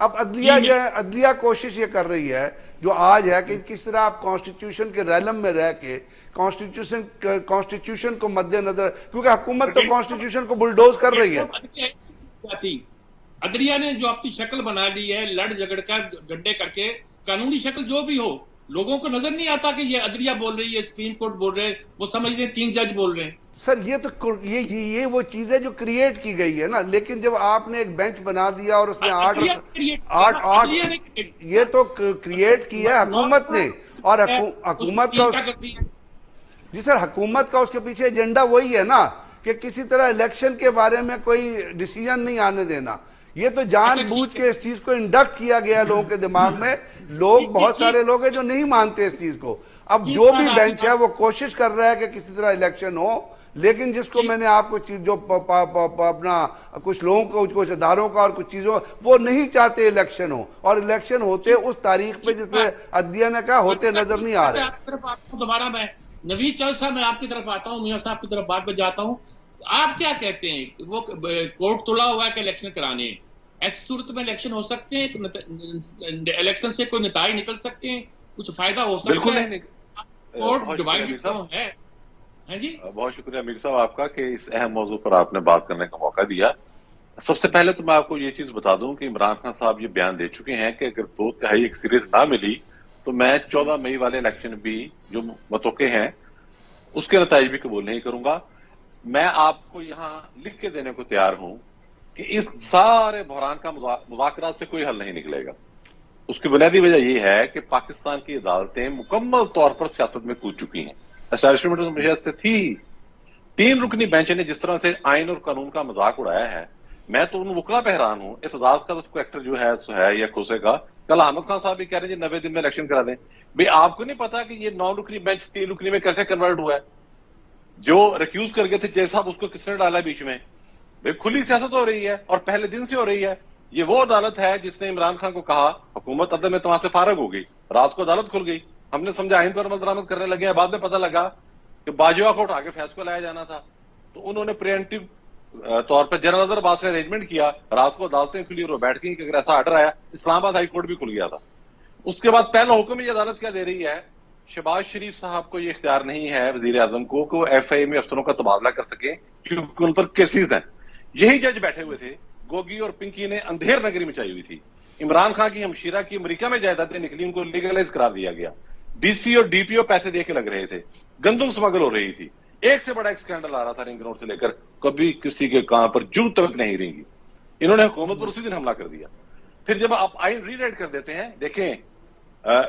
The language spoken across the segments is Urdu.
اب عدلیہ جو ہے، عدلیہ کوشش یہ کر رہی ہے جو آج ہے کہ کس طرح آپ کانسٹیٹیوشن کے ریلم میں رہ کے کانسٹیٹیوشن کو مد نظر، کیونکہ حکومت تو کانسٹیٹیوشن کو بلڈوز کر رہی ہے. عدلیہ نے جو اپنی شکل بنا لی ہے، لڑ جھگڑ کر ڈنڈے کر کے، قانونی شکل جو بھی ہو، لوگوں کو نظر نہیں آتا کہ یہ عدلیہ بول رہی ہے، سپریم کورٹ بول رہے ہیں، وہ سمجھتے ہیں 3 جج بول رہے ہیں. سر یہ تو یہ وہ چیز ہے جو کریٹ کی گئی ہے نا، لیکن جب آپ نے ایک بینچ بنا دیا اور اس میں آٹھ یہ تو کریٹ کی ہے حکومت نے، اور حکومت کا جی سر، حکومت کا اس کے پیچھے ایجنڈا وہی ہے نا کہ کسی طرح الیکشن کے بارے میں کوئی ڈیسیجن نہیں آنے دینا. یہ تو جان بوجھ کے اس چیز کو انڈکٹ کیا گیا لوگوں کے دماغ میں. لوگ بہت سارے لوگ ہیں جو نہیں مانتے اس چیز کو. اب جو بھی بینچ ہے وہ کوشش کر رہا ہے کہ کسی طرح الیکشن ہو، لیکن جس کو میں نے آپ کو جو اپنا کچھ لوگوں کو، کچھ اداروں کا اور کچھ چیزوں، وہ نہیں چاہتے الیکشن ہو، اور الیکشن ہوتے اس تاریخ پہ جس پہ عدلیہ نے کہا ہوتے نظر نہیں آ رہے. دوبارہ میں نوید چل صاحب، میں آپ کی طرف آتا ہوں، میاں صاحب کی طرف بعد میں جاتا ہوں. آپ کیا کہتے ہیں؟ وہ کورٹ تلا ہوا ہے کہ الیکشن کرانے ہیں، ایسی صورت میں الیکشن ہو سکتے ہیں؟ الیکشن سے کوئی نتائج نکل سکتے ہیں؟ کچھ فائدہ ہو سکتا ہے؟ کورٹ ڈیوائڈڈ ہے. جی بہت شکریہ امیر صاحب آپ کا کہ اس اہم موضوع پر آپ نے بات کرنے کا موقع دیا. سب سے پہلے تو میں آپ کو یہ چیز بتا دوں کہ عمران خان صاحب یہ بیان دے چکے ہیں کہ اگر 2/3 اکثریت نہ ملی تو میں 14 مئی والے الیکشن بھی جو متوقع ہیں اس کے نتائج بھی قبول نہیں کروں گا. میں آپ کو یہاں لکھ کے دینے کو تیار ہوں کہ اس سارے بحران کا مذاکرات سے کوئی حل نہیں نکلے گا. اس کی بنیادی وجہ یہ ہے کہ پاکستان کی عدالتیں مکمل طور پر سیاست میں کود چکی ہیں. اسٹیبلشمنٹ سے تھی 3 رکنی بینچ نے جس طرح سے آئین اور قانون کا مذاق اڑایا ہے، میں تو ان وکلا پہ حیران ہوں. اعتزاز کا تو ایکٹر جو ہے سو ہے یا کھوسے کا. کل احمد خان صاحب بھی کہہ رہے ہیں جی 90 دن میں الیکشن کرا دیں. بھئی آپ کو نہیں پتا کہ یہ 9 رکنی بینچ 3 رکنی میں کیسے کنورٹ ہوا ہے؟ جو ریکیوز کر گئے تھے جے صاحب، اس کو کس نے ڈالا بیچ میں؟ بھئی کھلی سیاست ہو رہی ہے اور پہلے دن سے ہو رہی ہے. یہ وہ عدالت ہے جس نے عمران خان کو کہا حکومت عدم اعتماد سے فارغ ہو گئی، رات کو عدالت کھل گئی. ہم نے سمجھا آئین پر عمل درآمد کرنے لگے ہیں، بعد میں پتہ لگا کہ باجوہ کو اٹھا کے فیض کو لایا جانا تھا. تو انہوں نے پریمپٹیو طور پر جنرل اظہر عباس نے ارینجمنٹ کیا، رات کو عدالتیں کھلی اور وہ بیٹھ گئی کہ اگر ایسا آرڈر آیا. اسلام آباد ہائی کورٹ بھی کھل گیا تھا. اس کے بعد پہلا حکم یہ عدالت کیا دے رہی ہے؟ شہباز شریف صاحب کو یہ اختیار نہیں ہے، وزیر اعظم کو، کہ وہ ایف آئی اے میں افسروں کا تبادلہ کر سکیں کیونکہ ان پر کیسز ہیں. یہی جج بیٹھے ہوئے تھے. گوگی اور پنکی نے اندھیر نگری مچائی ہوئی تھی. عمران خان کی ہمشیرہ کی امریکہ میں جائیدادیں نکلی، ان کو لیگلائز قرار دیا گیا. ڈی سی اور ڈی پی او پیسے دے کے لگ رہے تھے. گندم سمگل ہو رہی تھی. ایک سے بڑا ایک سکینڈل آ رہا تھا رنگ روڈ سے لے کر، کبھی کسی کے کان پر جو تک نہیں رنگی. انہوں نے حکومت پر اسی دن حملہ کر دیا. پھر جب آپ آئین ری رائٹ کر دیتے ہیں، دیکھیں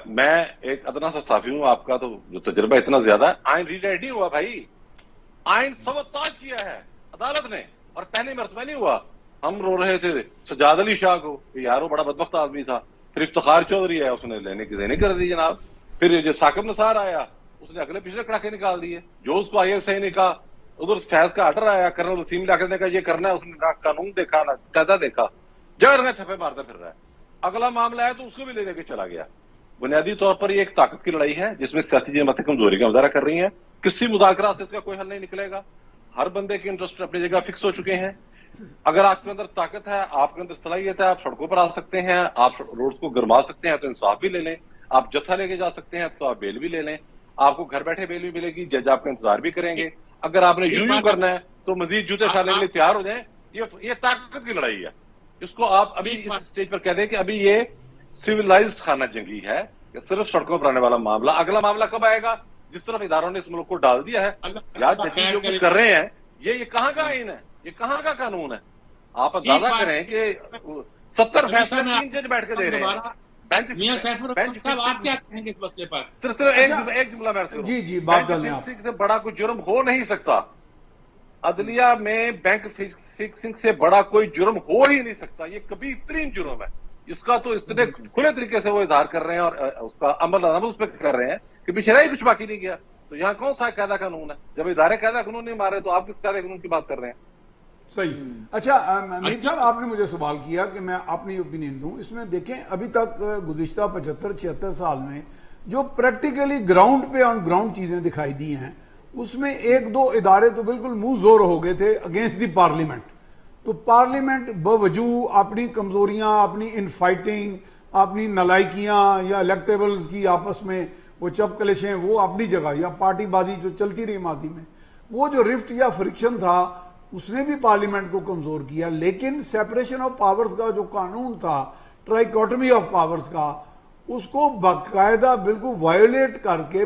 میں ایک ادنا سا صحافی ہوں، آپ کا تو جو تجربہ اتنا زیادہ ہے. آئین ری رائٹ نہیں ہوا بھائی، آئین سبوتاج کیا ہے عدالت نے، اور پہلی مرتبہ نہیں ہوا. ہم رو رہے تھے سجاد علی شاہ کو کہ یار وہ بڑا بدبخت آدمی تھا. پھر افتخار چودھری ہے، اس نے لینے کی دینے کر دی جناب. پھر جو ثاقب نثار آیا، اس نے اگلے پچھلے کڑاکے نکال دیے. جو اس کو آئی ایس آئی نے کہا، ادھر فیض کا آرڈر آیا، کرنل وسیم لاکر نے کہا یہ کرنا ہے، اس نے نہ قانون دیکھا نہ قاعدہ دیکھا، جگہ چھپے مارتا پھر رہا ہے. اگلا معاملہ ہے تو اس کو بھی لے دے کے چلا گیا. بنیادی طور پر یہ ایک طاقت کی لڑائی ہے جس میں سیاسی جماعتیں کمزوری کا مظاہرہ کر رہی ہیں. کسی مذاکرات سے اس کا کوئی حل نہیں نکلے گا. ہر بندے کے انٹرسٹ اپنی جگہ فکس ہو چکے ہیں. اگر آپ کے اندر طاقت ہے، آپ کے اندر صلاحیت ہے، آپ سڑکوں پر آ سکتے ہیں، آپ روڈ کو گرما سکتے ہیں تو انصاف بھی لے لیں. آپ جتھا لے کے جا سکتے ہیں تو آپ بیل بھی لے لیں. آپ کو گھر بیٹھے بیل بھی ملے گی، جج آپ کا انتظار بھی کریں گے. اگر آپ نے یوں کرنا ہے تو مزید جوتے کھانے کے لیے تیار ہو جائیں. یہ طاقت کی لڑائی ہے. اس کو آپ ابھی اس اسٹیج پر کہہ دیں کہ ابھی یہ سویلائزڈ خانہ جنگی ہے، کہ صرف سڑکوں پر آنے والا معاملہ. اگلا معاملہ کب آئے گا؟ جس طرف اداروں نے اس ملک کو ڈال دیا ہے. یاد دیکھیے جو کچھ کر رہے ہیں یہ کہاں کا آئین ہے، یہ کہاں کا قانون ہے؟ آپ اندازہ کریں کہ 70 فیصلے 3 جج بیٹھ کے دے رہے ہیں. میاں سیف الرحمان صاحب آپ کیا کہیں گے اس مسئلے پر؟ صرف ایک جملہ میں عرض کروں. جی بات کر لیں آپ. سے بڑا کوئی جرم ہو نہیں سکتا. عدلیہ میں بینک فکسنگ سے بڑا کوئی جرم ہو ہی نہیں سکتا. یہ کبھی ترین جرم ہے. اس کا تو اس طرح کھلے طریقے سے وہ اظہار کر رہے ہیں اور اس کا عمل اس پہ کر رہے ہیں کہ پیچھے رہی کچھ باقی نہیں گیا. تو یہاں کون سا قاعدہ قانون ہے؟ جب ادارے قاعدہ قانون نہیں مارے تو آپ کس قاعدہ قانون کی بات کر رہے ہیں؟ صحیح. اچھا میر صاحب، آپ نے مجھے سوال کیا کہ میں اپنی اوپینین دوں. اس میں دیکھیں ابھی تک گزشتہ 75-76 سال میں جو پریکٹیکلی گراؤنڈ پہ آن گراؤنڈ چیزیں دکھائی دی ہیں، اس میں 1-2 ادارے تو بالکل منہ زور ہو گئے تھے اگینسٹ دی پارلیمنٹ. تو پارلیمنٹ بوجود اپنی کمزوریاں، اپنی ان فائٹنگ، اپنی نلائکیاں یا الیکٹیبلز کی آپس میں وہ چپ کلشیں، وہ اپنی جگہ، یا پارٹی بازی جو چلتی رہی ماضی میں، وہ جو رفٹ یا فرکشن تھا اس نے بھی پارلیمنٹ کو کمزور کیا. لیکن سیپریشن آف پاورز کا جو قانون تھا، ٹرائیکوٹمی آف پاورز کا، اس کو باقاعدہ بالکل وائلیٹ کر کے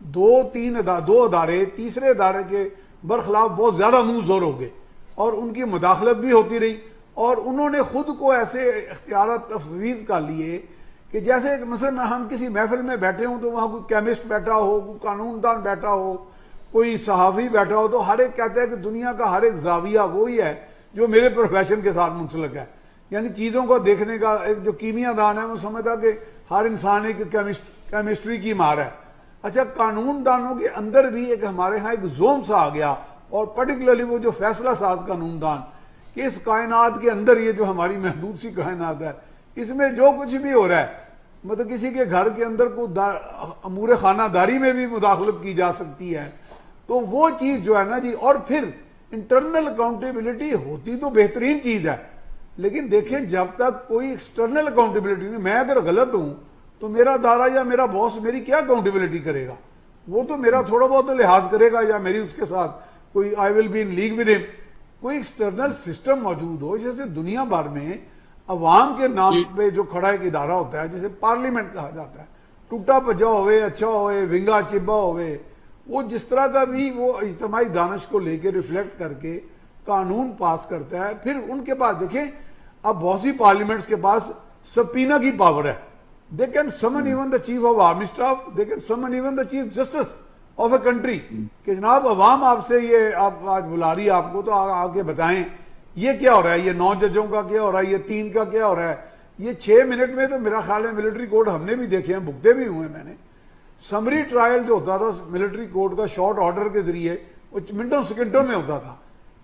دو ادارے تیسرے ادارے کے برخلاف بہت زیادہ منہ زور ہو گئے، اور ان کی مداخلت بھی ہوتی رہی، اور انہوں نے خود کو ایسے اختیارات تفویض کر لیے کہ جیسے مثلا ہم کسی محفل میں بیٹھے ہوں تو وہاں کوئی کیمسٹ بیٹھا ہو، کوئی قانون دان بیٹھا ہو، کوئی صحافی بیٹھا ہو، تو ہر ایک کہتا ہے کہ دنیا کا ہر ایک زاویہ وہی ہے جو میرے پروفیشن کے ساتھ منسلک ہے. یعنی چیزوں کو دیکھنے کا ایک جو کیمیا دان ہے وہ سمجھتا کہ ہر انسان ایک کیمسٹری کی مار ہے. اچھا، قانون دانوں کے اندر بھی ایک ہمارے ہاں ایک زوم سا آ گیا، اور پرٹیکولرلی وہ جو فیصلہ ساز قانون دان کہ اس کائنات کے اندر، یہ جو ہماری محدود سی کائنات ہے، اس میں جو کچھ بھی ہو رہا ہے، مطلب کسی کے گھر کے اندر کو امور خانہ داری میں بھی مداخلت کی جا سکتی ہے. تو وہ چیز جو ہے نا جی، اور پھر انٹرنل اکاؤنٹیبلٹی ہوتی تو بہترین چیز ہے، لیکن دیکھیں جب تک کوئی ایکسٹرنل اکاؤنٹیبلٹی نہیں، میں اگر غلط ہوں تو میرا ادارہ یا میرا باس میری کیا اکاؤنٹیبلٹی کرے گا؟ وہ تو میرا تھوڑا بہت تو لحاظ کرے گا، یا میری اس کے ساتھ کوئی I will be in league with ہم. کوئی ایکسٹرنل سسٹم موجود ہو، جیسے دنیا بھر میں عوام کے نام پہ جو کھڑا ایک ادارہ ہوتا ہے جسے پارلیمنٹ کہا جاتا ہے، ٹوٹا پجا ہوئے، اچھا ہوئے، ونگا چبا ہوئے، وہ جس طرح کا بھی وہ اجتماعی دانش کو لے کے ریفلیکٹ کر کے قانون پاس کرتا ہے. پھر ان کے پاس دیکھیں، اب بہت سی پارلیمنٹس کے پاس سبپینا کی پاور ہے. They can summon even the chief of army staff, they can summon even the chief justice of a country, کہ جناب عوام آپ سے یہ آپ آج بلا رہی ہے آپ کو، تو آ کے بتائیں یہ کیا ہو رہا ہے، یہ 9 ججوں کا کیا ہو رہا ہے، یہ 3 کا کیا ہو رہا ہے. یہ 6 منٹ میں تو میرا خیال ہے ملٹری کوڈ ہم نے بھی دیکھے ہیں، بھگتے بھی ہوئے ہیں میں نے. سمری ٹرائل جو ہوتا تھا ملٹری کوڈ کا شارٹ آرڈر کے ذریعے، وہ منٹوں سیکنڈوں میں ہوتا تھا.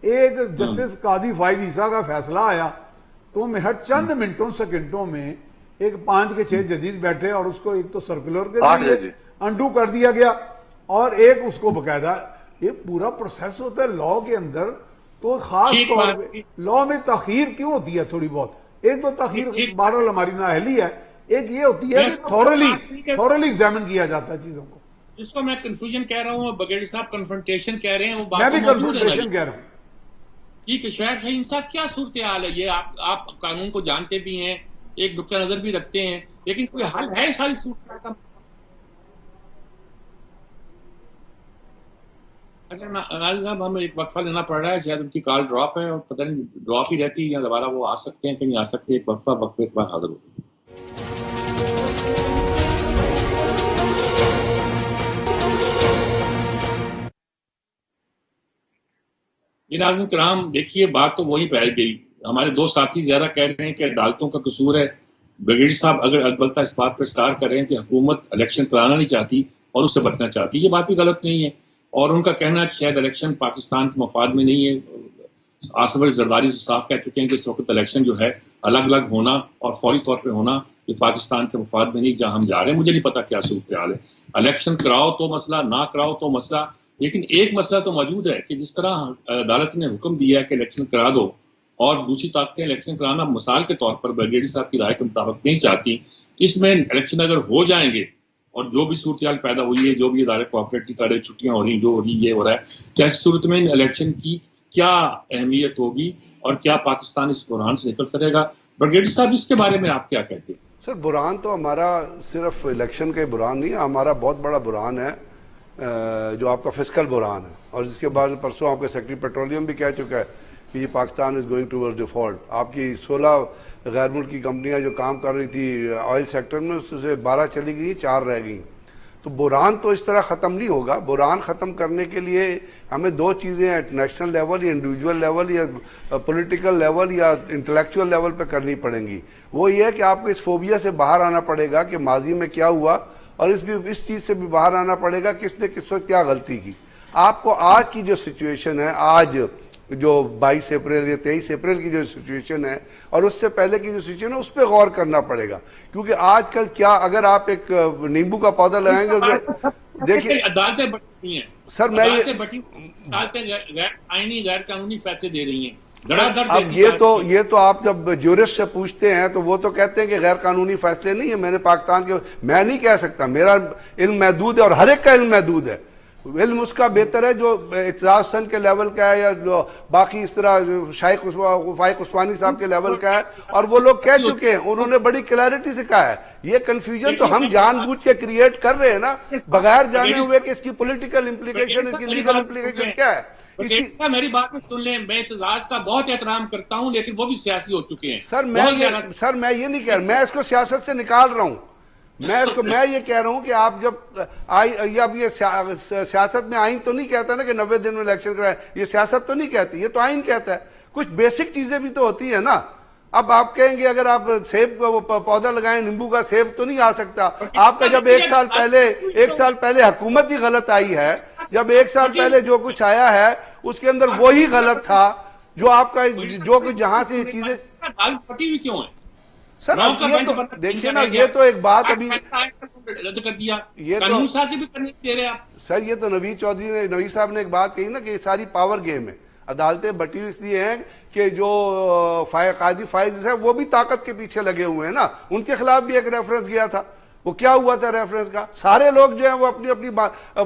ایک جسٹس قاضی فائز عیسیٰ کا فیصلہ آیا تو میں ہر چند منٹوں سیکنڈوں میں ایک 5 کے 6 ججز بیٹھے، اور اس کو ایک تو سرکولر کے ذریعے انڈو کر دیا گیا، اور ایک اس کو باقاعدہ یہ پورا پروسیس ہوتا ہے لاء کے اندر. تو خاص طور پہ لاء میں تاخیر کیوں ہوتی ہے تھوڑی بہت؟ ایک تو تاخیر بہرحال ہماری نااہلی ہے، ایک یہ ہوتی ہے کہ تھورلی ایگزامن کیا جاتا ہے چیزوں کو. جس کو میں کنفیوژن کہہ رہا ہوں، بگیڑی صاحب کنفرنٹیشن کہہ رہے ہیں، وہ بات میں بھی کنفرنٹیشن کہہ رہا ہوں. ٹھیک ہے، شعیب شاہین صاحب کیا صورتحال ہے یہ؟ آپ قانون کو جانتے بھی ہیں، ایک نقطہ نظر بھی رکھتے ہیں، لیکن کوئی حل ہے ساری صورتحال کا؟ اچھا ناظر صاحب، ہمیں ایک وقفہ لینا پڑ رہا ہے، شاید ان کی کال ڈراپ ہے، اور پتہ نہیں ڈراپ ہی رہتی ہے یا دوبارہ وہ آ سکتے ہیں کہ نہیں آ سکتے. ایک وقفے کے بعد حاضر ہوتے ہیں. یہ ناظرین کرام، دیکھیے بات تو وہی پھیل گئی. ہمارے 2 ساتھی زیادہ کہہ رہے ہیں کہ عدالتوں کا قصور ہے. بریگیڈیئر صاحب اگر البتہ اس بات پر اسٹار کر رہے ہیں کہ حکومت الیکشن کرانا نہیں چاہتی اور اس سے بچنا چاہتی، یہ بات بھی غلط نہیں ہے. اور ان کا کہنا ہے کہ شاید الیکشن پاکستان کے مفاد میں نہیں ہے. آصف علی زرداری صاف کہہ چکے ہیں کہ اس وقت الیکشن جو ہے الگ الگ ہونا اور فوری طور پہ ہونا، یہ پاکستان کے مفاد میں نہیں جہاں ہم جا رہے ہیں. مجھے نہیں پتا کیا صورتحال ہے. الیکشن کراؤ تو مسئلہ، نہ کراؤ تو مسئلہ. لیکن ایک مسئلہ تو موجود ہے کہ جس طرح عدالت نے حکم دیا ہے کہ الیکشن کرا دو، اور دوسری طاقتیں الیکشن کرانا مثال کے طور پر بریگیڈیئر صاحب کی رائے کے مطابق نہیں چاہتی. اس میں الیکشن اگر ہو جائیں گے اور جو بھی صورتحال پیدا ہوئی ہے، جو بھی ادارے کوآپریٹ نہیں کر رہے، چھٹیاں ہو رہی، جو ہو رہی، یہ ہو رہا ہے، کیسی صورت میں الیکشن کی کیا اہمیت ہوگی اور کیا پاکستان اس بحران سے نکل سکے گا؟ بریگیڈیئر صاحب اس کے بارے میں آپ کیا کہتے ہیں؟ سر، بحران تو ہمارا صرف الیکشن کا بحران نہیں ہے، ہمارا بہت بڑا بحران ہے جو آپ کا فسکل بحران ہے. اور جس کے بعد پرسوں آپ کا سیکرٹری پیٹرولیم بھی کہہ چکا ہے کہ یہ Pakistan is going toward default. آپ کی 16 غیر ملکی کمپنیاں جو کام کر رہی تھی آئل سیکٹر میں، اس سے 12 چلی گئی، 4 رہ گئیں. تو بحران تو اس طرح ختم نہیں ہوگا. بحران ختم کرنے کے لیے ہمیں 2 چیزیں نیشنل لیول یا انڈیویجول لیول یا پولیٹیکل لیول یا انٹلیکچوئل لیول پہ کرنی پڑیں گی. وہ یہ ہے کہ آپ کو اس فوبیا سے باہر آنا پڑے گا کہ ماضی میں کیا ہوا، اور اس چیز سے بھی باہر آنا پڑے گا کس نے کس وقت کیا غلطی کی. آپ کو آج کی جو سچویشن ہے، آج جو 22 اپریل یا 23 اپریل کی جو سچویشن ہے اور اس سے پہلے کی جو سچویشن ہے، اس پہ غور کرنا پڑے گا. کیونکہ آج کل کیا، اگر آپ ایک نیمبو کا پودا لگائیں گے، دیکھیے عدالتیں بٹی ہیں سر، میں عدالتیں غیر آئینی غیر قانونی فیصلے دے رہی ہیں. اب یہ تو آپ جب جورسٹ سے پوچھتے ہیں تو وہ تو کہتے ہیں کہ غیر قانونی فیصلے نہیں ہے. میں نے پاکستان کے میں نہیں کہہ سکتا, میرا علم محدود ہے اور ہر ایک کا علم محدود ہے. علم اس کا بہتر ہے جو اعتزاز حسن کے لیول کا ہے یا جو باقی اس طرح فائق عثمانی صاحب کے لیول کا ہے, اور وہ لوگ کہہ چکے ہیں, انہوں نے بڑی کلیئرٹی سے کہا ہے. یہ کنفیوژن تو ہم جان بوجھ کے کریٹ کر رہے ہیں نا, بغیر جانے ہوئے کہ اس کی پولیٹیکل امپلیکیشن, اس کی لیگل امپلیکیشن کیا ہے. میری بات میں سن لیں, میں اعتزاز کا بہت احترام کرتا ہوں لیکن وہ بھی سیاسی ہو چکے ہیں. سر میں یہ نہیں کہہ رہا, میں اس کو سیاست سے نکال رہا ہوں. میں یہ کہہ رہا ہوں کہ آپ جب اب یہ سیاست میں آئین تو نہیں کہتا نا کہ 90 دن میں الیکشن کرائے, یہ سیاست تو نہیں کہتی, یہ تو آئین کہتا ہے. کچھ بیسک چیزیں بھی تو ہوتی ہیں نا. اب آپ کہیں گے اگر آپ سیب کا پودا لگائیں, نیمبو کا, سیب تو نہیں آ سکتا. آپ کا جب ایک سال پہلے حکومت ہی غلط آئی ہے, جب ایک سال پہلے جو کچھ آیا ہے اس کے اندر وہی غلط تھا جو آپ کا جو کچھ جہاں سے یہ چیزیں پٹی ہوئی کیوں ہے. سر دیکھیے نا, یہ تو ایک بات ابھی رد کر دیا, قانون سازی بھی کرنے دے رہے آپ. سر یہ تو نوید صاحب نے ایک بات کہی نا کہ یہ ساری پاور گیم ہے. عدالتیں بٹی اس لیے ہیں کہ جو قاضی فائز ہے وہ بھی طاقت کے پیچھے لگے ہوئے ہیں نا. ان کے خلاف بھی ایک ریفرنس گیا تھا, وہ کیا ہوا تھا ریفرنس کا؟ سارے لوگ جو ہیں وہ اپنی اپنی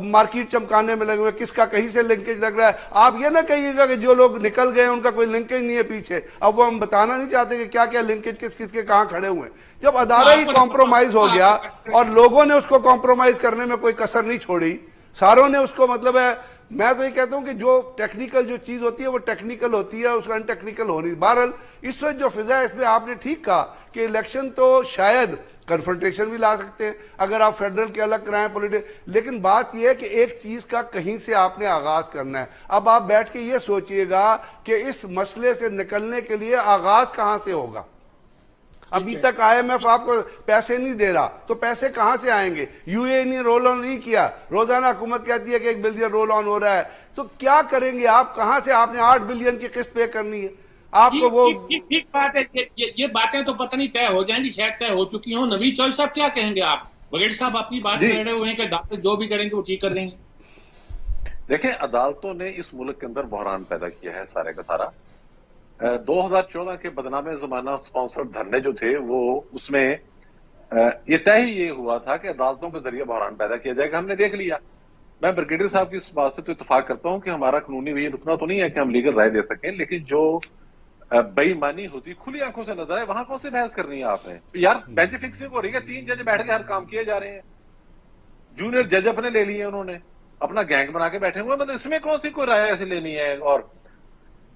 مارکیٹ چمکانے میں لگے ہوئے, کس کا کہیں سے لنکیج لگ رہا ہے. آپ یہ نہ کہیے گا کہ جو لوگ نکل گئے ان کا کوئی لنکیج نہیں ہے پیچھے. اب وہ ہم بتانا نہیں چاہتے کہ کیا کیا لنکیج کس کس کے کہاں کھڑے ہوئے ہیں. جب ادارہ ہی کمپرومائز ہو گیا اور لوگوں نے اس کو کمپرومائز کرنے میں کوئی کسر نہیں چھوڑی, ساروں نے اس کو, مطلب ہے میں تو یہ کہتا ہوں کہ جو ٹیکنیکل جو چیز ہوتی ہے وہ ٹیکنیکل ہوتی ہے, اس کا ان ٹیکنیکل ہونی. بہرحال اس وقت جو فضا ہے اس میں آپ نے ٹھیک کہا کہ الیکشن تو شاید کنفرنٹیشن بھی لا سکتے ہیں اگر آپ فیڈرل کے الگ کرائیں لیکن بات یہ ہے کہ ایک چیز کا کہیں سے آپ نے آغاز کرنا ہے. اب آپ بیٹھ کے یہ سوچئے گا کہ اس مسئلے سے نکلنے کے لیے آغاز کہاں سے ہوگا. ابھی تک آئی ایم ایف آپ کو پیسے نہیں دے رہا تو پیسے کہاں سے آئیں گے. یو اے نے رول آن نہیں کیا, روزانہ حکومت کہتی ہے کہ 1 بلین رول آن ہو رہا ہے, تو کیا کریں گے آپ, کہاں سے آپ نے 8 بلین کی قسط پے کرنی ہے. آپ کو وہ ٹھیک بات ہے, یہ باتیں تو پتہ نہیں طے ہو جائیں گی, شاید طے ہو چکی ہوں. نوید چوہدری صاحب کیا کہیں گے آپ؟ بغیر صاحب اپنی بات کر رہے ہوئے ہیں کہ عدالتیں جو بھی کریں گے وہ ٹھیک کر دیں گے. دیکھیں, عدالتوں نے اس ملک کے اندر بحران پیدا کیا ہے سارے کا سارا. 2014 کے بدنام زمانہ سپانسرڈ دھرنے جو تھے وہ اس میں یہ طے ہی یہ ہوا تھا کہ عدالتوں کے ذریعے بحران پیدا کیا جائے گا. ہم نے دیکھ لیا. میں بریگیڈیئر صاحب کی اس بات سے تو اتفاق کرتا ہوں کہ ہمارا قانونی بھی رکنا تو نہیں ہے کہ ہم لیگل رائے دے سکیں, لیکن جو بے ایمانی ہوتی کھلی آنکھوں سے نظر ہے, وہاں کون سی بحث کرنی ہے آپ نے یار. بینچ فکسنگ ہو رہی ہے, 3 جج بیٹھ کے ہر کام کیے جا رہے ہیں, جونیئر جج اپنے لے لیے, انہوں نے اپنا گینگ بنا کے بیٹھے ہوئے, مطلب اس میں کون سی کوئی رائے ایسی لینی ہے. اور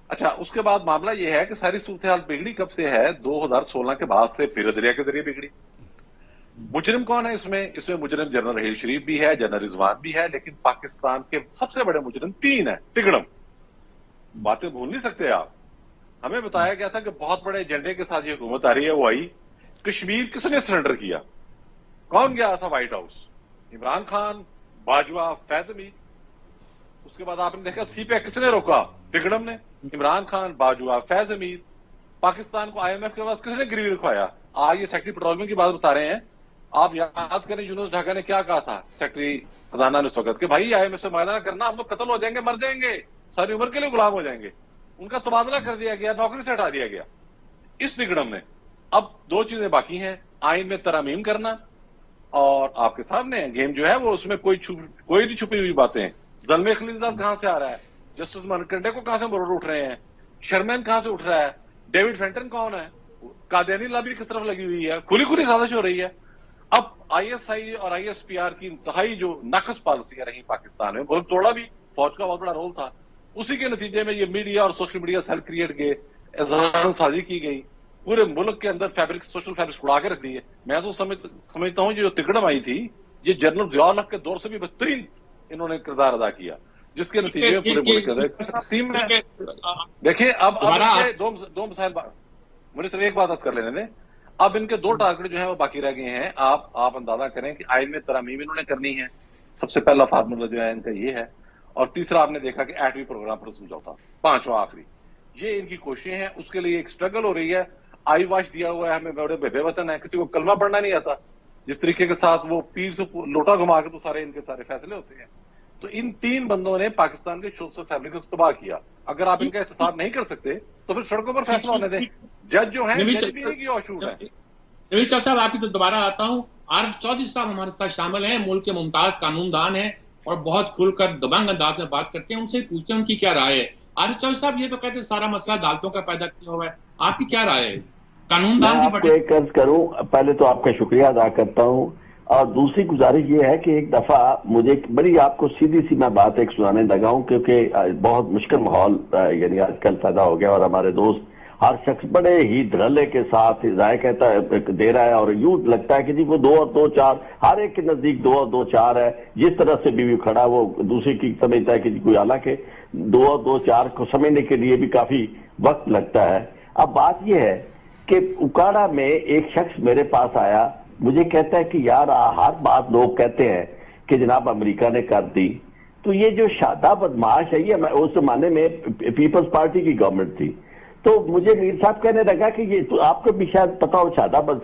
اچھا, اس کے بعد معاملہ یہ ہے کہ ساری صورتحال بگڑی کب سے ہے؟ 2016 کے بعد سے پھر عدلیہ کے ذریعے بگڑی. مجرم کون ہے اس میں مجرم جنرل رحیل شریف بھی ہے, جنرل رضوان بھی ہے, لیکن پاکستان کے سب سے بڑے مجرم 3 ہیں. تگڑم باتیں بھول نہیں سکتے آپ. ہمیں بتایا گیا تھا کہ بہت بڑے ایجنڈے کے ساتھ یہ حکومت آ رہی ہے, وہ آئی. کشمیر کس نے سرنڈر کیا؟ کون گیا تھا وائٹ ہاؤس؟ عمران خان, باجوہ, فیض امید. اس کے بعد آپ نے دیکھا سی پی کس نے روکا؟ تگڑم نے. عمران خان, باجوہ, فیض امید. پاکستان کو آئی ایم ایف کے بعد کس نے گروی رکھوایا؟ آج یہ سیکٹری پیٹرولمنٹ کی بات بتا رہے ہیں. آپ یاد کریں یونس ڈھاکا نے کیا کہا تھا سیکٹری خزانہ نے اس وقت کہ بھائی آئی ایم ایف سے معاہدہ کرنا, ہم لوگ قتل ہو جائیں گے, مر جائیں گے, ساری عمر کے لیے غلام ہو جائیں گے. ان کا تبادلہ کر دیا گیا, نوکری سے ہٹا دیا گیا اس تگڑم نے. اب 2 چیزیں باقی ہیں, آئین میں ترامیم کرنا, اور آپ کے سامنے گیم جو ہے وہ اس میں کوئی نہیں چھپی ہوئی باتیں. زلمے خلیلزاد کہاں سے آ رہا ہے؟ جسٹس مرکنڈے کو کہاں سے مروڑ اٹھ رہے ہیں؟ شرمین کہاں سے اٹھ رہا ہے؟ ڈیوڈ فینٹن کون ہے؟ قادیانی لابی کس طرف لگی ہوئی ہے؟ کھلی سازش ہو رہی ہے. اب آئی ایس آئی اور آئی ایس پی آر کی انتہائی جو ناقص پالیسیاں رہی پاکستان میں, ملک توڑا بھی, فوج کا بہت بڑا رول تھا, اسی کے نتیجے میں یہ میڈیا اور سوشل میڈیا سیل کریٹ گئے, اذہان سازی کی گئی, پورے ملک کے اندر سوشل فیبرک اڑا کے رکھ دی ہے. میں تو سمجھتا ہوں جو تگڑم آئی تھی یہ جنرل ضیاء الحق کے دور سے بھی بہترین انہوں نے کردار ادا کیا, جس کے نتیجے میں پورے ملک کے اندر تقسیم میں. دیکھیں اب دو مسائل, مجھے صرف ایک بات عرض کر لینے دیں. اب ان کے 2 ٹارگٹ جو ہیں وہ باقی رہ گئے ہیں. آپ اندازہ کریں کہ آئین میں ترامیم انہوں نے کرنی ہے, سب سے پہلا فارمولہ جو ہے ان کا یہ ہے, اور تیسرا آپ نے دیکھا کہ ایٹمی پروگرام پر سمجھوتا, 5واں آخری, یہ ان کی کوششیں ہیں. اس کے لیے ایک سٹرگل ہو رہی ہے. آئی واش دیا ہوا ہے, ہمیں بڑے بے وطن ہے, کسی کو کلمہ پڑھنا نہیں آتا, جس طریقے کے ساتھ وہ پیر سے لوٹا گھما کے تو سارے ان کے سارے فیصلے ہوتے ہیں. تو ان 3 بندوں نے پاکستان کے سوشل فیبرک کو تباہ کیا. اگر آپ ان کا احتساب نہیں کر سکتے تو پھر سڑکوں پر فیصلہ ہونے دیں. جج جو ہیں جج بھی نہیں کی اور شوٹ ہے. نوید چل صاحب آپ کی تو دوبارہ آتا ہوں. عارف چودھری صاحب ہمارے ساتھ شامل ہیں, ملک کے ممتاز قانون دان ہیں اور بہت کھل کر دبنگ انداز میں بات کرتے ہیں. ان سے پوچھتے ہیں ان کی کیا رائے ہے. عارف چودھری صاحب یہ تو کہتے ہیں سارا مسئلہ عدالتوں کا پیدا کیا ہوا ہے, آپ کی کیا رائے ہے؟ قانون دان میں آپ کو ایک عرض کروں, پہلے تو آپ کا شکریہ ادا کرتا ہوں, اور دوسری گزارش یہ ہے کہ ایک دفعہ مجھے بڑی آپ کو سیدھی سی میں بات ایک سنانے لگا ہوں, کیونکہ بہت مشکل ماحول یعنی آج کل پیدا ہو گیا, اور ہمارے دوست ہر شخص بڑے ہی دھڑلے کے ساتھ رائے کہتا ہے دے رہا ہے, اور یوں لگتا ہے کہ جی وہ 2 اور 2 4, ہر ایک کے نزدیک 2 اور 2 4 ہے. جس طرح سے بھی کھڑا وہ دوسرے کی سمجھتا ہے کہ جی کوئی, حالانکہ 2 اور 2 4 کو سمجھنے کے لیے بھی کافی وقت لگتا ہے. اب بات یہ ہے کہ اکاڑا میں ایک شخص میرے پاس آیا, مجھے کہتا ہے کہ یار ہر بات لوگ کہتے ہیں کہ جناب امریکہ نے کر دی, تو یہ جو شادہ بدماش ہے, یہ اس زمانے میں پیپلز پارٹی کی گورنمنٹ تھی, تو مجھے میر صاحب کہنے لگا کہ یہ تو آپ کو بھی شاید پتا ہو,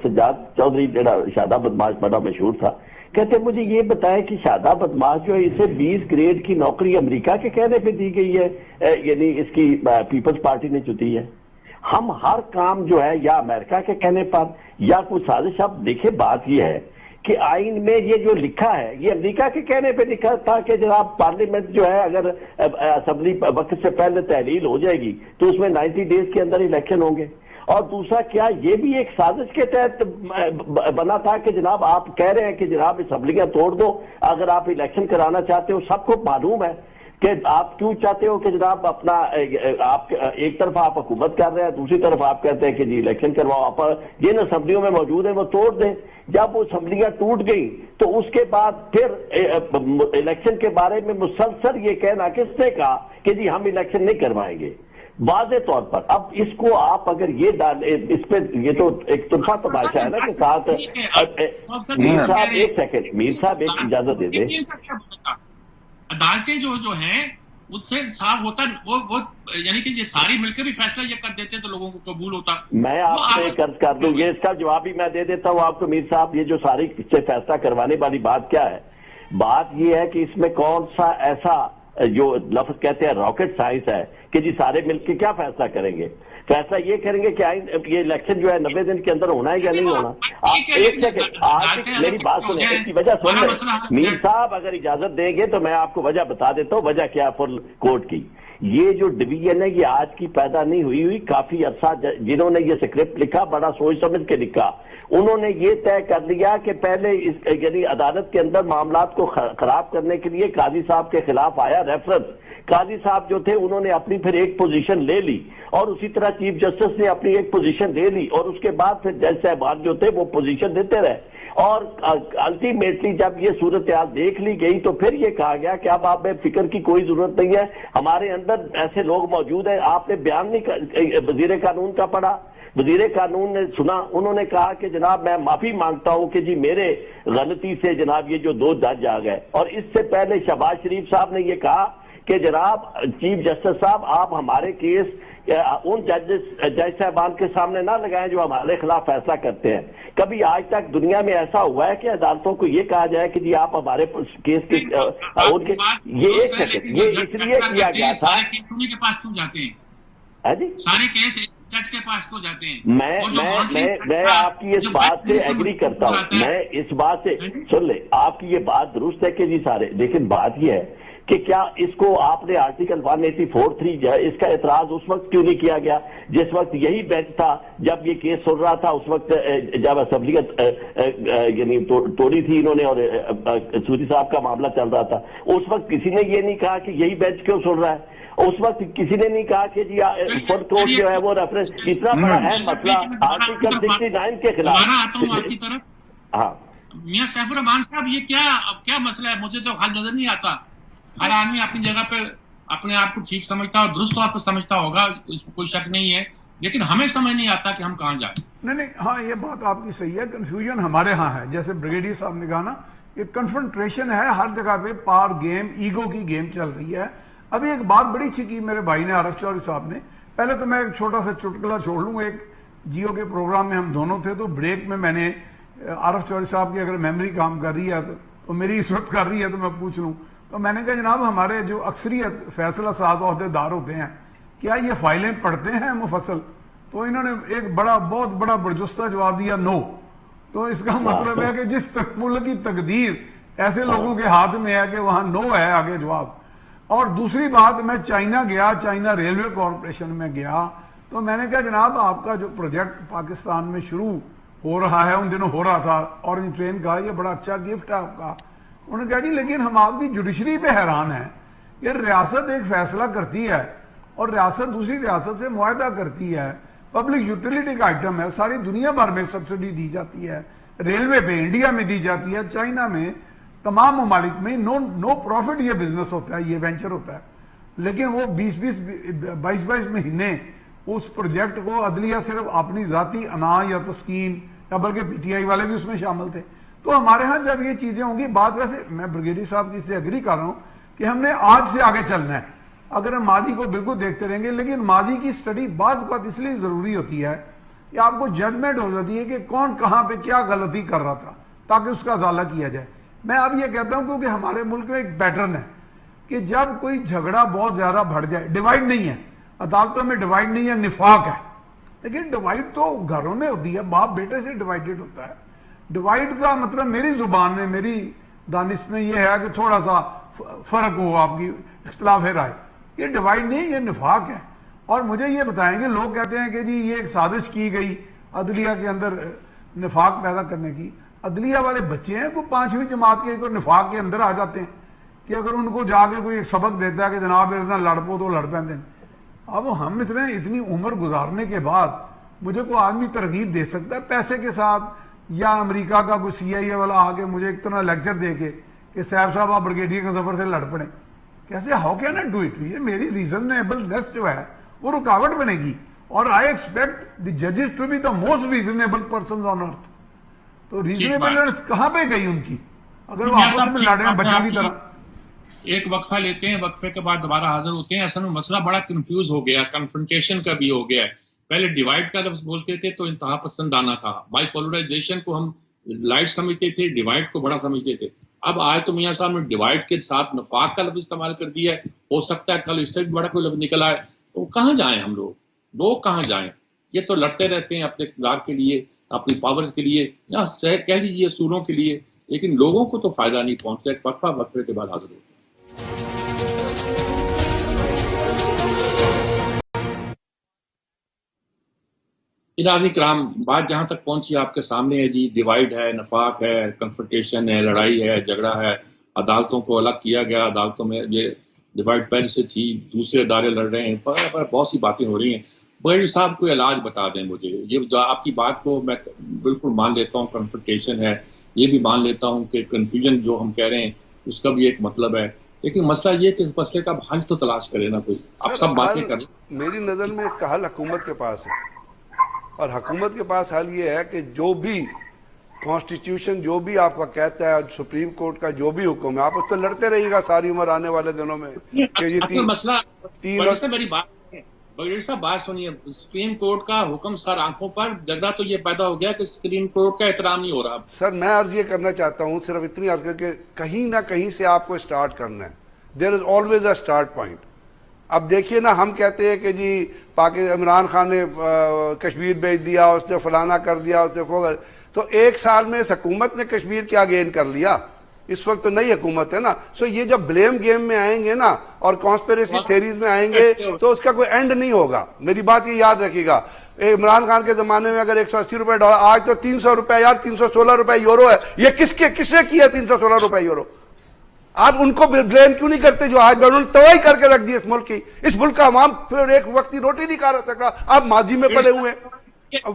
سجاد چودھری جڑا شادہ بدماش بڑا مشہور تھا, کہتے مجھے یہ بتائیں کہ شادہ بدماش جو ہے اسے 20 گریڈ کی نوکری امریکہ کے کہنے پہ دی گئی ہے, یعنی اس کی پیپلز پارٹی نے جو دی ہے. ہم ہر کام جو ہے یا امریکہ کے کہنے پر یا کوئی سازش. اب دیکھیں بات یہ ہے کہ آئین میں یہ جو لکھا ہے یہ امریکہ کے کہنے پہ لکھا تھا کہ جناب پارلیمنٹ جو ہے اگر اسمبلی وقت سے پہلے تحلیل ہو جائے گی تو اس میں 90 ڈیز کے اندر الیکشن ہوں گے. اور دوسرا کیا یہ بھی ایک سازش کے تحت بنا تھا کہ جناب آپ کہہ رہے ہیں کہ جناب اسمبلیاں توڑ دو اگر آپ الیکشن کرانا چاہتے ہو. سب کو معلوم ہے کہ آپ کیوں چاہتے ہو کہ جناب اپنا آپ ایک طرف آپ حکومت کر رہے ہیں, دوسری طرف آپ کہتے ہیں کہ جی الیکشن کرواؤ. آپ جن اسمبلیوں میں موجود ہیں وہ توڑ دیں. جب وہ اسمبلیاں ٹوٹ گئیں تو اس کے بعد پھر الیکشن کے بارے میں مسلسل یہ کہنا کس نے کہا کہ جی ہم الیکشن نہیں کروائیں گے واضح طور پر. اب اس کو آپ اگر یہ ڈال اس پہ, یہ تو ایک طرفہ تماشا ہے نا کہ ساتھ. میر صاحب ایک سیکنڈ, میر صاحب ایک اجازت دے دیں. عدالتیں جو ہیں اس سے صاف ہوتا وہ یعنی کہ یہ ساری مل کے بھی فیصلہ یہ کر دیتے تو لوگوں کو قبول ہوتا. میں آپ سے قرض کر دوں, یہ اس کا جواب بھی میں دے دیتا ہوں آپ کو میر صاحب. یہ جو ساری سے فیصلہ کروانے والی بات کیا ہے, بات یہ ہے کہ اس میں کون سا ایسا جو لفظ کہتے ہیں راکٹ سائنس ہے کہ جی سارے مل کے کیا فیصلہ کریں گے. فیصلہ یہ کریں گے کہ یہ الیکشن جو ہے 90 دن کے اندر ہونا ہے یا نہیں ہونا. آپ ایک سیکنڈ آج میری بات سنیں, اس کی وجہ سن لیں. میر صاحب اگر اجازت دیں گے تو میں آپ کو وجہ بتا دیتا ہوں. وجہ کیا فل کورٹ کی, یہ جو ڈویژن ہے یہ آج کی پیدا نہیں ہوئی کافی عرصہ جنہوں نے یہ سکرپٹ لکھا بڑا سوچ سمجھ کے لکھا. انہوں نے یہ طے کر لیا کہ پہلے یعنی عدالت کے اندر معاملات کو خراب کرنے کے لیے قاضی صاحب کے خلاف آیا ریفرنس. قاضی صاحب جو تھے انہوں نے اپنی پھر ایک پوزیشن لے لی, اور اسی طرح چیف جسٹس نے اپنی ایک پوزیشن لے لی, اور اس کے بعد پھر جج صاحبان جو تھے وہ پوزیشن دیتے رہے. اور الٹیمیٹلی جب یہ صورتحال دیکھ لی گئی تو پھر یہ کہا گیا کہ اب آپ میں فکر کی کوئی ضرورت نہیں ہے, ہمارے اندر ایسے لوگ موجود ہیں. آپ نے بیان نہیں وزیر قانون کا پڑھا, وزیر قانون نے سنا, انہوں نے کہا کہ جناب میں معافی مانگتا ہوں کہ جی میرے غلطی سے جناب یہ جو 2 جج آ گئے. اور اس سے پہلے شہباز شریف صاحب نے یہ کہا کہ جناب چیف جسٹس صاحب آپ ہمارے کیس ان جج صاحبان کے سامنے نہ لگائیں جو ہمارے خلاف فیصلہ کرتے ہیں. کبھی آج تک دنیا میں ایسا ہوا ہے کہ عدالتوں کو یہ کہا جائے کہ جی آپ ہمارے کیس کے ان کے یہ ایک سیکنڈ یہ اس لیے کیا گیا تھا کے پاس کیوں جاتے ہیں جی سارے کیس جج کے پاس کیوں جاتے ہیں. میں آپ کی اس بات سے ایگری کرتا ہوں. میں اس بات سے سن لیں, آپ کی یہ بات درست ہے کہ جی سارے, لیکن بات یہ ہے کہ کیا اس کو آپ نے آرٹیکل 184(3) جو ہے اس کا اعتراض اس وقت کیوں نہیں کیا گیا جس وقت یہی بینچ تھا جب یہ کیس سن رہا تھا, اس وقت جب اسمبلیت یعنی توڑی تھی انہوں نے اور سودی صاحب کا معاملہ چل رہا تھا, اس وقت کسی نے یہ نہیں کہا کہ یہی بینچ کیوں سن رہا ہے. اس وقت کسی نے نہیں کہا کہ جی فل کورٹ جو ہے وہ ریفرنس اتنا بڑا اہم مسئلہ آرٹیکل 69 کے خلاف. ہاں میاں سیف الرحمان صاحب یہ کیا مسئلہ ہے, مجھے تو حل نظر نہیں آتا. ہر آدمی اپنی جگہ پہ اپنے آپ کو ٹھیک سمجھتا ہے اور درست طور پر سمجھتا ہوگا, اس میں کوئی شک نہیں ہے, لیکن ہمیں سمجھ نہیں آتا کہ ہم کہاں جائیں. نہیں ہاں یہ بات آپ کی صحیح ہے. کنفیوژن ہمارے ہاں ہے, جیسے بریگیڈیئر صاحب نے کہا نا یہ کنفرنٹریشن ہے ہر جگہ پہ, پار گیم ایگو کی گیم چل رہی ہے. ابھی ایک بات بڑی اچھی کی میرے بھائی نے عارف چودھری صاحب نے. پہلے تو میں ایک چھوٹا سا چٹکلا چھوڑ لوں. ایک جیو کے پروگرام میں ہم دونوں تھے تو بریک میں نے عارف چودھری صاحب کی اگر میموری کام کر رہی ہے تو میری اس وقت کر رہی ہے تو میں پوچھ لوں, تو میں نے کہا جناب ہمارے جو اکثریت فیصلہ ساز عہدے دار ہوتے ہیں کیا یہ فائلیں پڑھتے ہیں مفصل؟ تو انہوں نے ایک بہت بڑا برجستہ جواب دیا نو. تو اس کا مطلب ہے کہ جس ملک کی تقدیر ایسے لوگوں کے ہاتھ میں ہے کہ وہاں نو ہے آگے جواب. اور دوسری بات، میں چائنا گیا، چائنا ریلوے کارپوریشن میں گیا، تو میں نے کہا جناب آپ کا جو پروجیکٹ پاکستان میں شروع ہو رہا ہے، ان دنوں ہو رہا تھا اورنج ٹرین کا، یہ بڑا اچھا گفٹ ہے آپ کا. انہوں نے کہا جی لیکن ہم آپ کی جوڈیشری پہ حیران ہیں. یہ ریاست ایک فیصلہ کرتی ہے اور ریاست دوسری ریاست سے معاہدہ کرتی ہے، پبلک یوٹیلیٹی کا آئٹم ہے، ساری دنیا بھر میں سبسڈی دی جاتی ہے، ریلوے پہ انڈیا میں دی جاتی ہے، چائنا میں، تمام ممالک میں نو پروفٹ یہ بزنس ہوتا ہے، یہ وینچر ہوتا ہے. لیکن وہ 22 مہینے اس پروجیکٹ کو عدلیہ صرف اپنی ذاتی انا یا تسکین، یا بلکہ پی ٹی آئی والے بھی اس میں شامل تھے. تو ہمارے ہاں جب یہ چیزیں ہوں گی، بات ویسے میں بریگیڈیئر صاحب کی سے اگری کر رہا ہوں کہ ہم نے آج سے آگے چلنا ہے. اگر ہم ماضی کو بالکل دیکھتے رہیں گے، لیکن ماضی کی سٹڈی بعض اوقات اس لیے ضروری ہوتی ہے کہ آپ کو ججمنٹ ہو جاتی ہے کہ کون کہاں پہ کیا غلطی کر رہا تھا، تاکہ اس کا ازالہ کیا جائے. میں اب یہ کہتا ہوں کیونکہ ہمارے ملک میں ایک پیٹرن ہے کہ جب کوئی جھگڑا بہت زیادہ بڑھ جائے، ڈیوائیڈ نہیں ہے عدالتوں میں، ڈیوائیڈ نہیں ہے، نفاق ہے. لیکن ڈیوائیڈ تو گھروں میں ہوتی ہے، باپ بیٹے سے ڈیوائیڈڈ ہوتا ہے. ڈیوائیڈ کا مطلب میری زبان میں، میری دانش میں یہ ہے کہ تھوڑا سا فرق ہو، آپ کی اختلاف رائے. یہ ڈیوائیڈ نہیں، یہ نفاق ہے. اور مجھے یہ بتائیں گے، لوگ کہتے ہیں کہ جی یہ ایک سازش کی گئی عدلیہ کے اندر نفاق پیدا کرنے کی. عدلیہ والے بچے ہیں، کوئی 5ویں جماعت کے کوئی نفاق کے اندر آ جاتے ہیں کہ اگر ان کو جا کے کوئی ایک سبق دیتا ہے کہ جناب اتنا لڑ پو تو لڑ پہ. اب ہم اتنی عمر گزارنے کے بعد مجھے کوئی آدمی ترغیب دے سکتا ہے پیسے کے ساتھ، یا امریکہ کا کوئی سی آئی اے والا آ کے مجھے ایک طرح لیکچر دے کے کہ صاحب آپ بریگیڈیئر کے سفر سے لڑ پڑیں؟ کیسے؟ How can I do it? یہ میری ریزنیبلنس جو ہے وہ رکاوٹ بنے گی. اور آئی ایکسپیکٹ دی ججز to be the most reasonable persons on earth. تو ریزنیبلنس کہاں پہ گئی ان کی اگر وہ آپس میں لڑ رہے ہیں بچوں کی طرح؟ ایک وقفہ لیتے ہیں، وقفے کے بعد دوبارہ حاضر ہوتے ہیں. اصل میں مسئلہ بڑا کنفیوز ہو گیا، کنفرنٹیشن کا بھی ہو گیا ہے. پہلے ڈیوائیڈ کا لفظ بولتے تھے تو انتہا پسندانہ تھا، بائی پولرائزیشن کو ہم لائٹ سمجھتے تھے، ڈیوائیڈ کو بڑا سمجھتے تھے. اب آئے تو میاں صاحب نے ڈیوائیڈ کے ساتھ نفاق کا لفظ استعمال کر دیا ہے. ہو سکتا ہے کل اس سے بھی بڑا کوئی لفظ نکل آئے. تو کہاں جائیں ہم لوگ کہاں جائیں؟ یہ تو لڑتے رہتے ہیں اپنے اقتدار کے لیے، اپنی پاورز کے لیے، یا کہہ لیجیے سوروں کے لیے، لیکن لوگوں کو تو فائدہ نہیں پہنچتا. ایک وقفہ، وقفے کے بعد حاضر ہوتے ہیں. ناظرین کرام، بات جہاں تک پہنچی آپ کے سامنے ہے جی، ڈیوائیڈ ہے، نفاق ہے، کنفرنٹیشن ہے، لڑائی ہے، جھگڑا ہے، عدالتوں کو الگ کیا گیا، عدالتوں میں یہ ڈیوائیڈ پہلے سے تھی، دوسرے ادارے لڑ رہے ہیں، بہت سی باتیں ہو رہی ہیں. بغیر صاحب کوئی علاج بتا دیں مجھے. یہ آپ کی بات کو میں بالکل مان لیتا ہوں، کنفرنٹیشن ہے، یہ بھی مان لیتا ہوں کہ کنفیوژن جو ہم کہہ رہے ہیں اس کا بھی ایک مطلب ہے. لیکن مسئلہ یہ کہ اس مسئلے کا حل تو تلاش کرے نا کوئی. آپ سب باتیں کریں. میری نظر میں اس کا حل حکومت کے پاس ہے، اور حکومت کے پاس حل یہ ہے کہ جو بھی کانسٹیٹیوشن جو بھی آپ کا کہتا ہے، سپریم کورٹ کا جو بھی حکم ہے، آپ اس پہ لڑتے رہیے گا ساری عمر آنے والے دنوں میں. اصل مسئلہ میری بات ہے، بغیر صاحب بات سنیے. سپریم کورٹ کا حکم سر آنکھوں پر، جھگڑا تو یہ پیدا ہو گیا کہ سپریم کورٹ کا احترام نہیں ہو رہا. سر میں عرض یہ کرنا چاہتا ہوں، صرف اتنی عرض کر کے کہیں نہ کہیں سے آپ کو اسٹارٹ کرنا ہے. There is always a start point. اب دیکھیے نا، ہم کہتے ہیں کہ جی عمران خان نے کشمیر بھیج دیا، اس نے فلانا کر دیا، اس نے تو 1 سال میں اس حکومت نے کشمیر کیا گین کر لیا؟ اس وقت تو نئی حکومت ہے نا. سو یہ جب بلیم گیم میں آئیں گے نا اور کانسپیریسی تھیریز میں آئیں گے تو اس کا کوئی اینڈ نہیں ہوگا. میری بات یہ یاد رکھیے گا، عمران خان کے زمانے میں اگر 180 روپے ڈالر، آج تو 300 روپے، یار 316 روپے یورو ہے. یہ کس نے کیا 316 روپے یورو؟ آپ ان کو بلیم کیوں نہیں کرتے جو آج انہوں نے تباہی کر کے رکھ دی اس ملک کی؟ اس ملک کا عوام پھر ایک وقتی روٹی نہیں کھا سکتا. آپ ماضی میں پڑے ہوئے ہیں.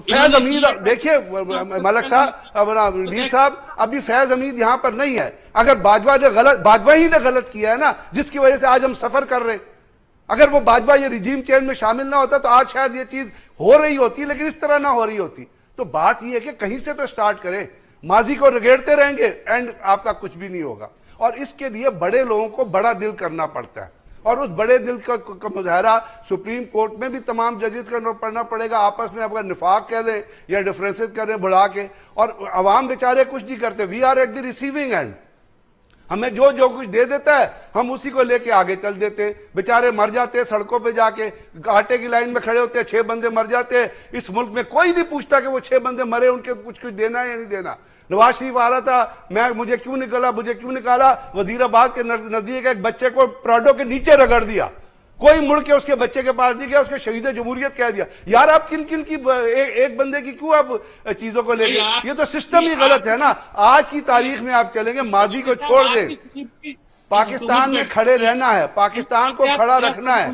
فیض حمید دیکھیے، ملک صاحب، ویر صاحب، ابھی فیض حمید یہاں پر نہیں ہے. اگر باجوہ ہی نے غلط کیا ہے نا، جس کی وجہ سے آج ہم سفر کر رہے ہیں. اگر وہ باجوہ یہ رجیم چینج میں شامل نہ ہوتا تو آج شاید یہ چیز ہو رہی ہوتی، لیکن اس طرح نہ ہو رہی ہوتی. تو بات یہ ہے کہ کہیں سے تو سٹارٹ کریں. ماضی کو رگیڑتے رہیں گے اینڈ آپ کا کچھ بھی نہیں ہوگا. اور اس کے لیے بڑے لوگوں کو بڑا دل کرنا پڑتا ہے، اور اس بڑے دل کا مظاہرہ سپریم کورٹ میں بھی تمام ججز کا پڑھنا پڑے گا. آپس میں اگر نفاق کہہ لیں یا ڈفرینسز کر رہے بڑھا کے، اور عوام بیچارے کچھ نہیں کرتے. We are at the receiving end. ہمیں جو کچھ دے دیتا ہے ہم اسی کو لے کے آگے چل دیتے ہیں. بیچارے مر جاتے ہیں سڑکوں پہ جا کے, آٹے کی لائن میں کھڑے ہوتے ہیں, 6 بندے مر جاتے ہیں. اس ملک میں کوئی نہیں پوچھتا کہ وہ 6 بندے مرے, ان کے کچھ دینا ہے یا نہیں دینا. نواز شریف آ رہا تھا, مجھے کیوں نکالا, وزیر آباد کے نزدیک ایک بچے کو پراڈو کے نیچے رگڑ دیا, کوئی مڑ کے اس کے بچے کے پاس نہیں گیا, اس کے شہید جمہوریت کہہ دیا. یار آپ کن کی ایک بندے کی کیوں آپ چیزوں کو لے گئے؟ یہ تو سسٹم ہی غلط ہے نا. آج کی تاریخ میں آپ چلیں گے, ماضی کو چھوڑ دیں. پاکستان میں کھڑے رہنا ہے, پاکستان کو کھڑا رکھنا ہے.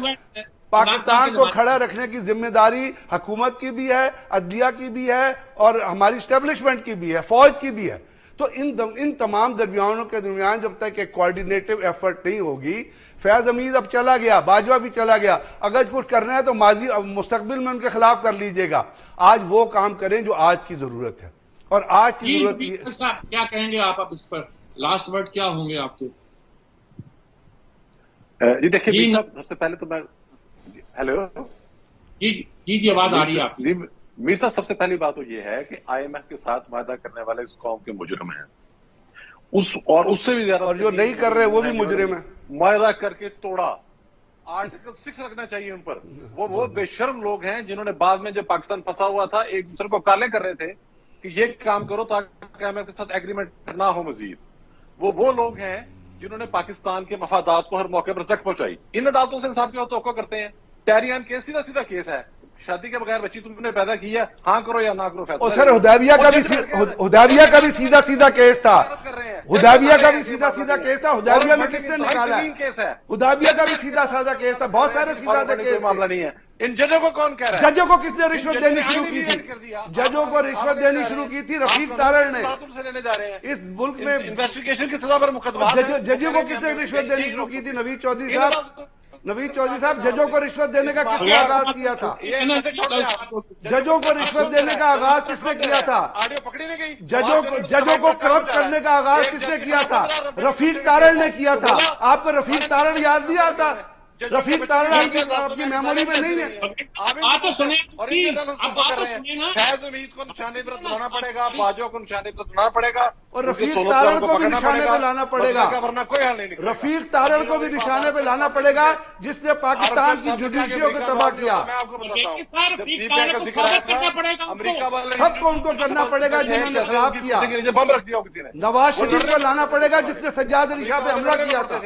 پاکستان کو کھڑا رکھنے کی ذمہ داری حکومت کی بھی ہے, عدلیہ کی بھی ہے, اور ہماری اسٹیبلشمنٹ کی بھی ہے, فوج کی بھی ہے. تو ان تمام درمیانوں کے درمیان جب تک ایک کوارڈینیٹو ایفرٹ نہیں ہوگی, فیاض حمید اب چلا گیا, باجوہ بھی چلا گیا, اگر کچھ کرنا ہے تو مستقبل میں ان کے خلاف کر لیجئے گا. آج وہ کام کریں جو آج کی ضرورت ہے, اور آج کی ضرورت کیا کہیں گے آپ اس پر, لاسٹ ورڈ کیا ہوں گے آپ کے؟ جی دیکھیے سب سے پہلے تو میں, ہیلو جی آواز آ رہی ہے آپ کی. جی میر صاحب, سب سے پہلی بات تو یہ ہے کہ آئی ایم ایف کے ساتھ معاہدہ کرنے والے اس قوم کے مجرم ہیں, اور اس سے بھی زیادہ, اور جو نہیں کر رہے وہ بھی مجرم ہیں. معاہدہ کر کے توڑا, آرٹیکل 6 رکھنا چاہیے ان پر. وہ بے شرم لوگ ہیں جنہوں نے بعد میں جب پاکستان پھنسا ہوا تھا ایک دوسرے کو کالے کر رہے تھے کہ یہ کام کرو تاکہ ہمیں کے ساتھ ایگریمنٹ نہ ہو مزید. وہ لوگ ہیں جنہوں نے پاکستان کے مفادات کو ہر موقع پر زخم پہنچائی. ان عدالتوں سے انصاف کی توقع کرتے ہیں. ٹیریان کیس سیدھا کیس ہے, شادی کے بغیر بچی تم نے پیدا کی ہے, ہاں کرو یا نہ کرو فیصلہ. اور سر حدیبیہ کا بھی سیدھا کیس تھا, حدیبیہ کا بھی سیدھا کیس تھا. حدیبیہ میں کس نے نکالا ہے؟ حدیبیہ کا بھی سیدھا کیس تھا, بہت سارے سیدھا کیس. معاملہ نہیں ہے. ان ججوں کو کون کہہ رہا ہے؟ ججوں کو کس نے رشوت دینی شروع کی تھی؟ ججوں کو رشوت دینی شروع کی تھی رفیق تارڑ نے. اس ملک میں انویسٹیگیشن کی سزا پر مقدمہ, ججوں کو کس نے رشوت دینی شروع کی تھی؟ نوید چودھری صاحب, ججوں کو رشوت دینے کا کس نے آغاز کیا تھا؟ ججوں کو رشوت دینے کا آغاز کس نے کیا تھا؟ ججوں کو کرپٹ کرنے کا آغاز کس نے کیا تھا؟ رفیق تارڑ نے کیا تھا. آپ کو رفیق تارڑ یاد نہیں آتا؟ رفیق تارڑ آپ کی میموری میں نہیں ہے. بات تو سنیں, فیض حمید کو نشانے پر لانا پڑے گا, باجوہ کو نشانے پر لانا پڑے گا, اور رفیق تارڑ کو بھی نشانے پہ لانا پڑے گا. ورنہ کوئی حل نہیں. رفیق تارڑ کو بھی نشانے پہ لانا پڑے گا جس نے پاکستان کی جوڈیشیوں کو تباہ کیا. میں آپ کو بتاتا ہوں, امریکہ والے سب کو ان کو کرنا پڑے گا جنہوں نے خراب کیا. بم رکھ دیا کسی نے. نواز شریف کو لانا پڑے گا جس نے سجاد علی شاہ پہ حملہ کیا تھا,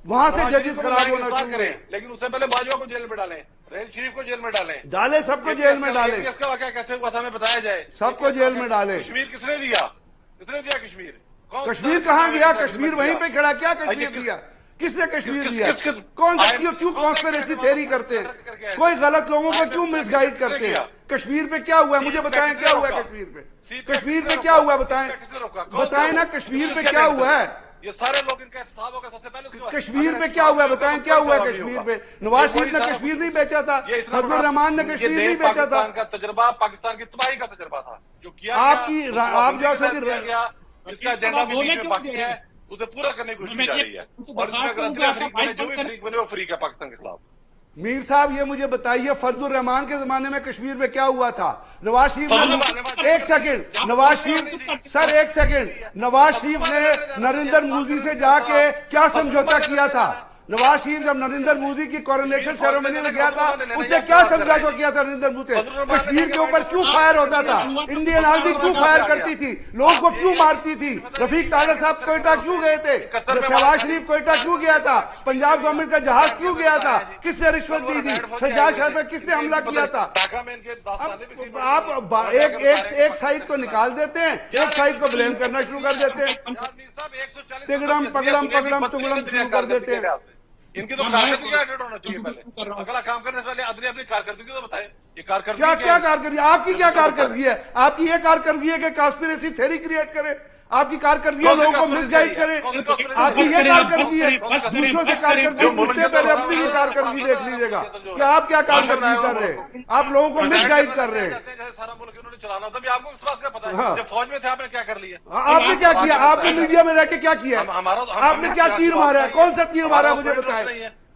وہاں سے ججز خراب ہونا شروع کریں. لیکن اس سے پہلے باجوہ کو جیل میں ڈالیں, ریل شریف کو جیل میں ڈالیں, سب کو جیل میں ڈالیں. اس کا واقعہ کیسے ہوا تھا ہمیں بتایا جائے. سب کو جیل میں ڈالیں. کشمیر کس نے دیا کشمیر؟ کشمیر کہاں گیا؟ کشمیر وہیں پہ کھڑا, کیا کشمیر دیا؟ کس نے کشمیر دیا؟ کون سا کیوں کانسپریسی تھیوری کرتے ہیں؟ کوئی غلط لوگوں کو کیوں مس گائیڈ کرتے ہیں؟ کشمیر پہ کیا ہوا ہے مجھے بتائیں, کیا ہوا ہے کشمیر پہ؟ کشمیر پہ کیا ہوا بتائیں نا, کشمیر پہ کیا ہوا ہے؟ یہ سارے لوگ ان کا احتساب ہوگا. سب سے پہلے کشمیر پہ کیا ہوا ہے بتائیں, کیا ہوا ہے کشمیر پہ؟ نواز شریف نے کشمیر نہیں بیچا تھا, فضل الرحمان نے کشمیر نہیں بیچا تھا. پاکستان کا تجربہ پاکستان کی تباہی کا تجربہ تھا جو کیا آپ کی آپ جو گیا. اس کا ایجنڈا بھی باقی ہے, اسے پورا کرنے کی کوشش کی جا رہی ہے. اور اس میں اگر جو بھی فریق بنے وہ فریق ہے پاکستان کے خلاف. میر صاحب یہ مجھے بتائیے فضل الرحمان کے زمانے میں کشمیر میں کیا ہوا تھا؟ نواز شریف نے ایک سیکنڈ نواز شریف نے نریندر مودی سے جا کے کیا سمجھوتا کیا تھا؟ نواز شریف جب نریندر مودی کی کورونیشن سیریمنی میں گیا تھا اس نے کیا سمجھوتا کیا تھا نریندر مودی سے؟ کشمیر کے اوپر کیوں فائر ہوتا تھا؟ انڈین آرمی کیوں فائر کرتی تھی؟ لوگوں کو کیوں مارتی تھی؟ رفیق تارڑ صاحب کوئٹہ کیوں گئے تھے؟ شہباز شریف کوئٹہ کیوں گیا تھا؟ پنجاب گورنمنٹ کا جہاز کیوں گیا تھا؟ کس نے رشوت دی تھی؟ سجاد شاہ پہ کس نے حملہ کیا تھا؟ آپ ایک سائڈ کو نکال دیتے ہیں, ایک سائڈ کو بلیم کرنا شروع کر دیتے ہیں, تگڑم پگڑم تگڑم شروع کر دیتے ہیں. ان کی تو کارکردگی ایڈٹ ہونا چاہیے. پہلے اگلا کام کرنے سے پہلے عدلیہ اپنی کارکردگی تو بتائیں. یہ کارکردگی کیا کارکردگی آپ کی کیا کارکردگی ہے؟ آپ کی یہ کارکردگی ہے کہ کانسپریسی تھیوری کریٹ کرے. آپ کی کارکردگی ہے لوگوں کو مس گائیڈ کرے. آپ کی یہ کارکردگی ہے. دوسروں سے کارکردگی پوچھتے پہلے اپنی بھی کارکردگی دیکھ لیجیے گا کہ آپ کیا کارکردگی کر رہے ہیں. آپ لوگوں کو مس گائیڈ کر رہے ہیں. سارا ملک انہوں نے چلانا تھا. آپ کو اس بات کا پتا ہے جب فوج میں تھے آپ نے کیا کر لیا؟ آپ نے کیا کیا؟ آپ نے میڈیا میں رہ کے کیا کیا؟ آپ نے کیا تیر مارا ہے؟ کون سا تیر مارا ہے مجھے بتائیں.